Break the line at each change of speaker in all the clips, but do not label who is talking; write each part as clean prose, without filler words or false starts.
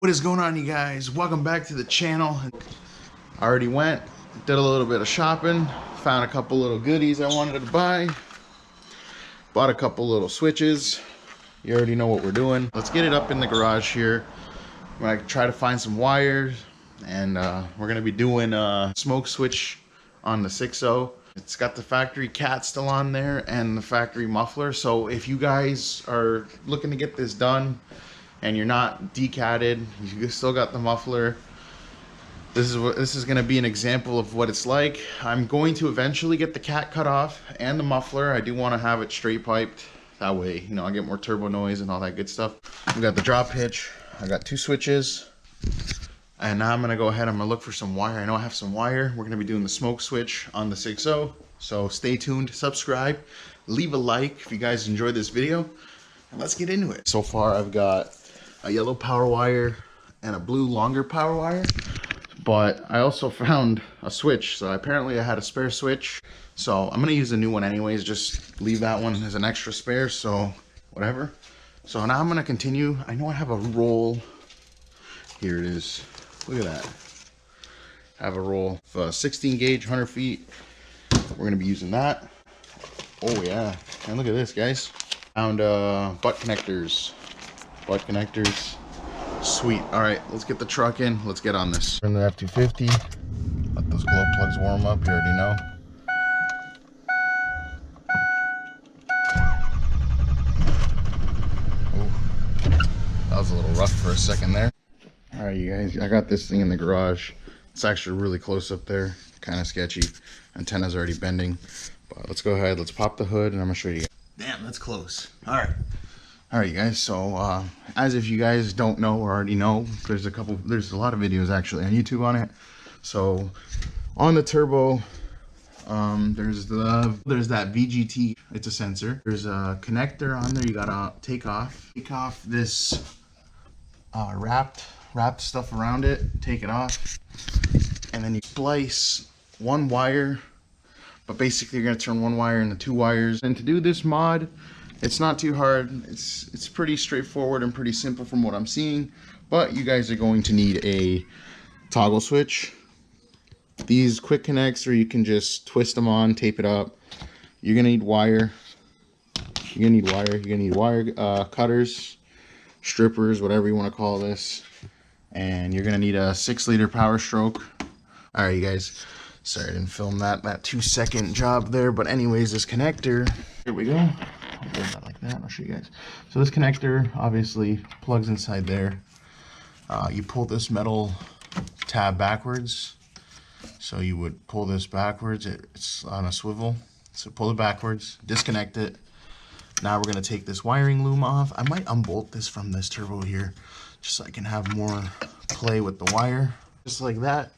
What is going on, you guys? Welcome back to the channel. I already went, did a little bit of shopping, found a couple little goodies I wanted to buy, bought a couple little switches. You already know what we're doing. Let's get it up in the garage here. I'm gonna try to find some wires, and we're gonna be doing a smoke switch on the 6.0. It's got the factory cat still on there and the factory muffler. So if you guys are looking to get this done and you're not decatted, you still got the muffler, this is going to be an example of what it's like. I'm going to eventually get the cat cut off and the muffler. I do want to have it straight piped, that way, you know, I get more turbo noise and all that good stuff. We got the drop hitch, I got two switches, and now I'm going to go ahead, I'm going to look for some wire. I know I have some wire. We're going to be doing the smoke switch on the 6.0, so stay tuned, subscribe, leave a like if you guys enjoyed this video, and let's get into it. So far I've got a yellow power wire and a blue longer power wire, but I also found a switch. So apparently I had a spare switch, so I'm gonna use a new one anyways, just leave that one as an extra spare, so whatever. So now I'm gonna continue. I know I have a roll, here it is, look at that. I have a roll of 16 gauge 100 feet. We're gonna be using that. Oh yeah, and look at this, guys. Found butt connectors. Sweet. All right, let's get the truck in. Let's get on this. Turn the F250. Let those glow plugs warm up. You already know. Ooh, that was a little rough for a second there. All right, you guys, I got this thing in the garage. It's actually really close up there. Kind of sketchy. Antenna's already bending. But let's go ahead. Let's pop the hood, and I'm gonna show you. Damn, that's close. All right. All right, you guys, so as if you guys don't know or already know, there's a lot of videos actually on YouTube on it. So on the turbo, there's that VGT, it's a sensor. There's a connector on there you gotta take off this wrapped stuff around it, take it off, and then you splice one wire, but basically you're gonna turn one wire into two wires. And to do this mod, it's not too hard. It's pretty straightforward and pretty simple from what I'm seeing, but you guys are going to need a toggle switch. These quick connects, or you can just twist them on, tape it up. You're gonna need wire. You're gonna need wire cutters, strippers, whatever you want to call this, and you're gonna need a 6-liter Power Stroke. All right, you guys. Sorry I didn't film that 2-second job there, but anyways, this connector. Here we go. I'll hold that like that. I'll show you guys. So this connector obviously plugs inside there. You pull this metal tab backwards. So you would pull this backwards. It's on a swivel. So pull it backwards, disconnect it. Now we're going to take this wiring loom off. I might unbolt this from this turbo here, just so I can have more play with the wire. Just like that.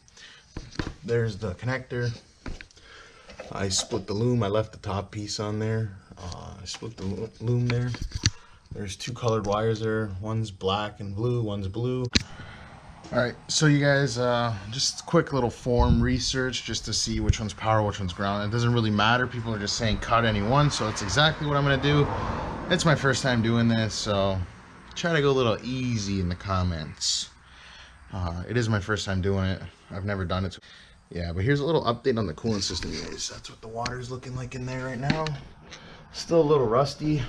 There's the connector. I split the loom. I left the top piece on there. I split the loom there. There's two colored wires there. One's black and blue, one's blue. Alright, so you guys, just quick little form research just to see which one's power, which one's ground. It doesn't really matter. People are just saying cut any one, so it's exactly what I'm going to do. It's my first time doing this, so try to go a little easy in the comments. It is my first time doing it. I've never done it. Yeah, but here's a little update on the coolant system, guys. That's what the water's looking like in there right now. Still a little rusty.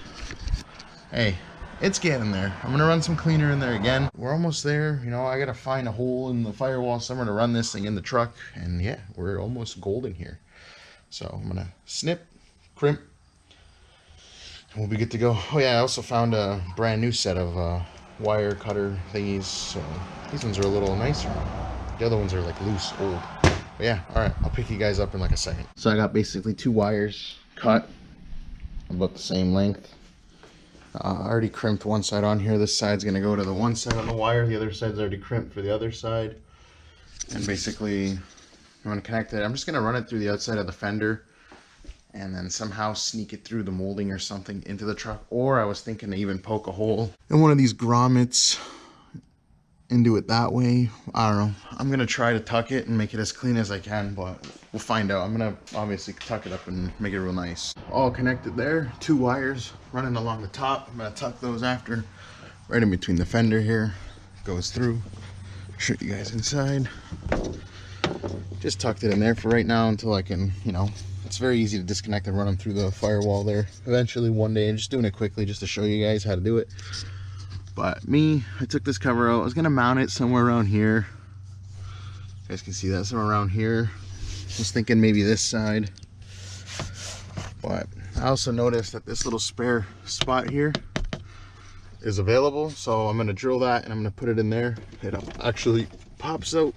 Hey, it's getting there. I'm gonna run some cleaner in there again. We're almost there. You know, I gotta find a hole in the firewall somewhere to run this thing in the truck. And yeah, we're almost golden here. So I'm gonna snip, crimp, and we'll be good to go. Oh yeah, I also found a brand new set of wire cutter thingies. So these ones are a little nicer. The other ones are like loose, old. But yeah, all right, I'll pick you guys up in like a second. So I got basically two wires cut about the same length. I already crimped one side on here. This side's gonna go to the one side on the wire. The other side's already crimped for the other side. And basically, I'm gonna connect it. I'm just gonna run it through the outside of the fender and then somehow sneak it through the molding or something into the truck. Or I was thinking to even poke a hole in one of these grommets and do it that way. I don't know. I'm gonna try to tuck it and make it as clean as I can, but we'll find out. I'm gonna obviously tuck it up and make it real nice. All connected there, two wires running along the top. I'm gonna tuck those after, right in between the fender here. goes through. Show you guys inside. Just tucked it in there for right now until I can, you know, it's very easy to disconnect and run them through the firewall there. Eventually one day, I'm just doing it quickly just to show you guys how to do it. But me, I took this cover out. I was gonna mount it somewhere around here. You guys can see that somewhere around here. I was thinking maybe this side. But I also noticed that this little spare spot here is available. So I'm gonna drill that and I'm gonna put it in there. It actually pops out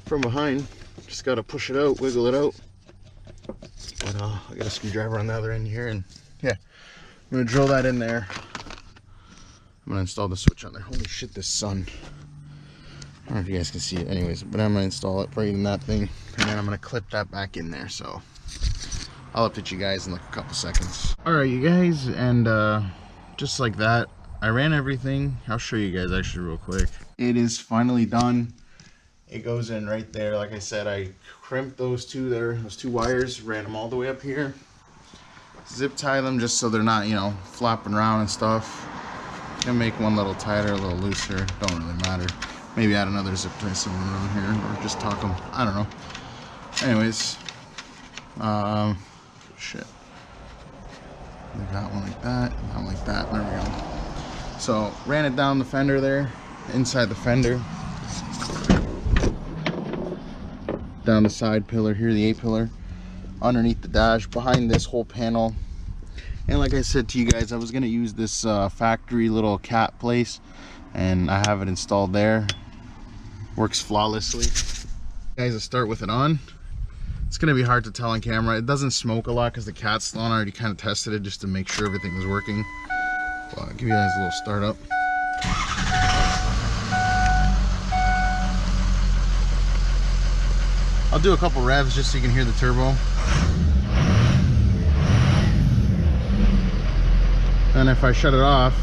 from behind. Just gotta push it out, wiggle it out. But I got a screwdriver on the other end here, and yeah, I'm gonna drill that in there. I'm gonna install the switch on there. Holy shit, this sun. I don't know if you guys can see it anyways, but I'm gonna install it right in that thing, and then I'm gonna clip that back in there. So I'll update you guys in like a couple seconds. All right, you guys, and just like that, I ran everything. I'll show you guys actually real quick. It is finally done. It goes in right there. Like I said, I crimped those two there, those two wires, ran them all the way up here. Zip tie them just so they're not, you know, flopping around and stuff. Gonna make one a little tighter, a little looser. Don't really matter. Maybe add another zip tie somewhere around here, or just tuck them. I don't know. Anyways, shit. Leave that one like that, and that like that. There we go. So ran it down the fender there, inside the fender. Down the side pillar here, the A-pillar, underneath the dash, behind this whole panel. And like I said to you guys, I was gonna use this factory little cat place, and I have it installed there. Works flawlessly. Guys, let's start with it on. It's gonna be hard to tell on camera. It doesn't smoke a lot because the cat's still on. I already kind of tested it just to make sure everything was working. Well, I'll give you guys a little start up. I'll do a couple revs just so you can hear the turbo. And if I shut it off,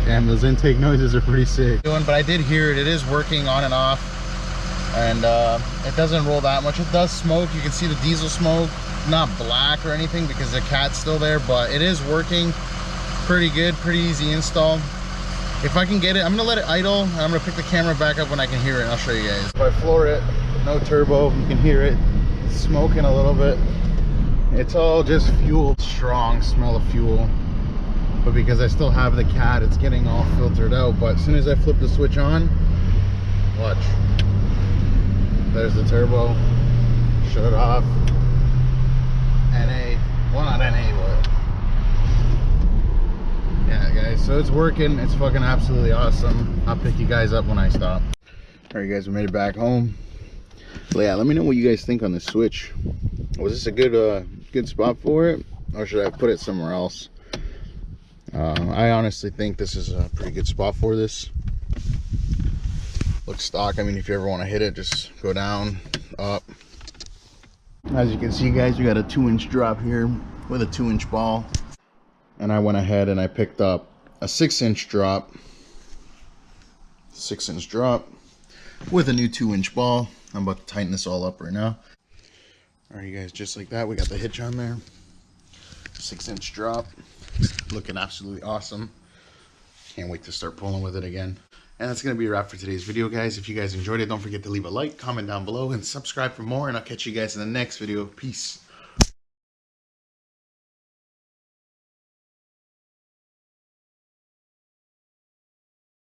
damn, those intake noises are pretty sick. But I did hear it. It is working on and off, and it doesn't roll that much. It does smoke. You can see the diesel smoke. Not black or anything because the cat's still there, but it is working pretty good, pretty easy install. If I can get it, I'm gonna let it idle, and I'm gonna pick the camera back up when I can hear it, and I'll show you guys. If I floor it, no turbo, you can hear it smoking a little bit. It's all just fuel, strong smell of fuel. But because I still have the cat, it's getting all filtered out. But as soon as I flip the switch on, watch. There's the turbo. Shut it off. NA, well not NA, but yeah guys, so it's working. It's fucking absolutely awesome. I'll pick you guys up when I stop. All right guys, we made it back home. But yeah, let me know what you guys think on this switch. Was this a good spot for it, or should I put it somewhere else? I honestly think this is a pretty good spot for this. Looks stock. I mean, if you ever want to hit it, just go down, up. As you can see guys, we got a 2-inch drop here with a 2-inch ball, and I went ahead and I picked up a 6-inch drop, 6-inch drop with a new 2-inch ball. I'm about to tighten this all up right now. All right you guys, just like that, we got the hitch on there. 6-inch drop, looking absolutely awesome. Can't wait to start pulling with it again. And that's going to be a wrap for today's video, guys. If you guys enjoyed it, don't forget to leave a like, comment down below, and subscribe for more. And I'll catch you guys in the next video. Peace.